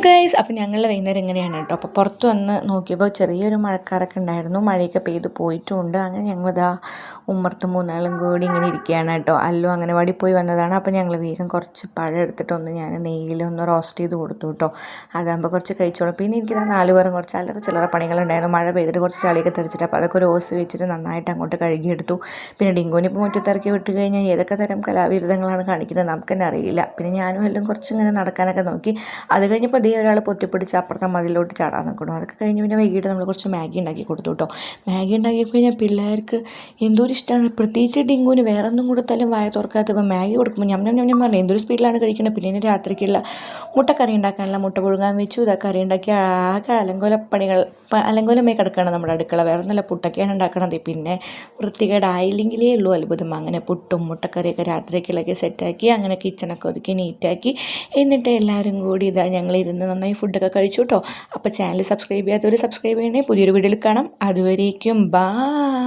Guys, അപ്പോൾ ഞങ്ങളുടെ വൈകുന്നേരം ഇങ്ങനെയാണ് കേട്ടോ. അപ്പോൾ പുറത്ത് വന്ന് നോക്കിയപ്പോൾ ചെറിയൊരു മഴക്കാറൊക്കെ ഉണ്ടായിരുന്നു. മഴയൊക്കെ പെയ്ത് പോയിട്ടുണ്ട്. അങ്ങനെ ഞങ്ങളിതാ ഉമ്മർത്ത് മൂന്നാളും കൂടി ഇങ്ങനെ ഇരിക്കുകയാണ് കേട്ടോ. അല്ലോ അംഗനവാടി പോയി വന്നതാണ്. അപ്പോൾ ഞങ്ങൾ വേഗം കുറച്ച് പഴം എടുത്തിട്ടൊന്ന് ഞാൻ നെയ്യിലൊന്ന് റോസ്റ്റ് ചെയ്ത് കൊടുത്തു കേട്ടോ. അതാകുമ്പോൾ കുറച്ച് കഴിച്ചോളും. പിന്നെ എനിക്കിതാ 4 പേരും കുറച്ച് അല്ലറ ചില്ലറ പണികളുണ്ടായിരുന്നു. മഴ പെയ്തിട്ട് കുറച്ച് ചളിയൊക്കെ തെറിച്ചിട്ട് അപ്പോൾ അതൊക്കെ ഒരു ഓസ് വെച്ചിട്ട് നന്നായിട്ട് അങ്ങോട്ട് കഴുകിയെടുത്തു. പിന്നെ ഡിങ്കോനെ ഇപ്പോൾ മുറ്റത്തിറക്കി വിട്ട് കഴിഞ്ഞാൽ ഏതൊക്കെ തരം കലാവിരുദ്ധങ്ങളാണ് കാണിക്കുന്നത് നമുക്ക് തന്നെ അറിയില്ല. പിന്നെ ഞാനും എല്ലാം കുറച്ചിങ്ങനെ നടക്കാനൊക്കെ നോക്കി. അത് കഴിഞ്ഞപ്പോൾ അതേ ഒരാൾ പൊത്തിപ്പിടിച്ച് അപ്പുറത്തെ മതിലോട്ട് ചാടാൻ നിൽക്കണം. അതൊക്കെ കഴിഞ്ഞ് പിന്നെ വൈകിട്ട് നമ്മൾ കുറച്ച് മാഗി ഉണ്ടാക്കി കൊടുത്തു കേട്ടോ. മാഗി ഉണ്ടാക്കി കഴിഞ്ഞാൽ പിള്ളേർക്ക് എന്തോരം ഇഷ്ടമാണ്. പ്രത്യേകിച്ച് ഡിങ്കുവിന് വേറെ ഒന്നും കൊടുത്താലും വായ തുറക്കാത്തപ്പോൾ മാഗി കൊടുക്കുമ്പോൾ ഞം ഞം ഞം ഞം പറഞ്ഞാൽ എന്തൊരു സ്പീഡിലാണ് കഴിക്കുന്നത്. പിന്നെ രാത്രിക്കുള്ള മുട്ടക്കറി ഉണ്ടാക്കാനുള്ള മുട്ട പുഴുങ്ങാൻ വെച്ചു. ഇതാ കറി ഉണ്ടാക്കി ആകെ അലങ്കോലമായി കിടക്കുകയാണ് നമ്മുടെ അടുക്കള. വേറെ നല്ല പുട്ടൊക്കെയാണ് ഉണ്ടാക്കണത്. പിന്നെ വൃത്തികേടായില്ലെങ്കിലേ ഉള്ളൂ അത്ഭുതം. അങ്ങനെ പുട്ടും മുട്ടക്കറിയൊക്കെ രാത്രിക്കുള്ളൊക്കെ സെറ്റാക്കി അങ്ങനെ കിച്ചണൊക്കെ ഒതുക്കി നീറ്റാക്കി. എന്നിട്ട് എല്ലാവരും കൂടി ഇതാ ഞങ്ങളിരുന്ന് നന്നായി ഫുഡൊക്കെ കഴിച്ചു കേട്ടോ. അപ്പോൾ ചാനൽ സബ്സ്ക്രൈബ് ചെയ്യാത്തവർ സബ്സ്ക്രൈബ് ചെയ്യണേ. പുതിയൊരു വീഡിയോയിൽ കാണാം. അതുവരേക്കും ബായ്.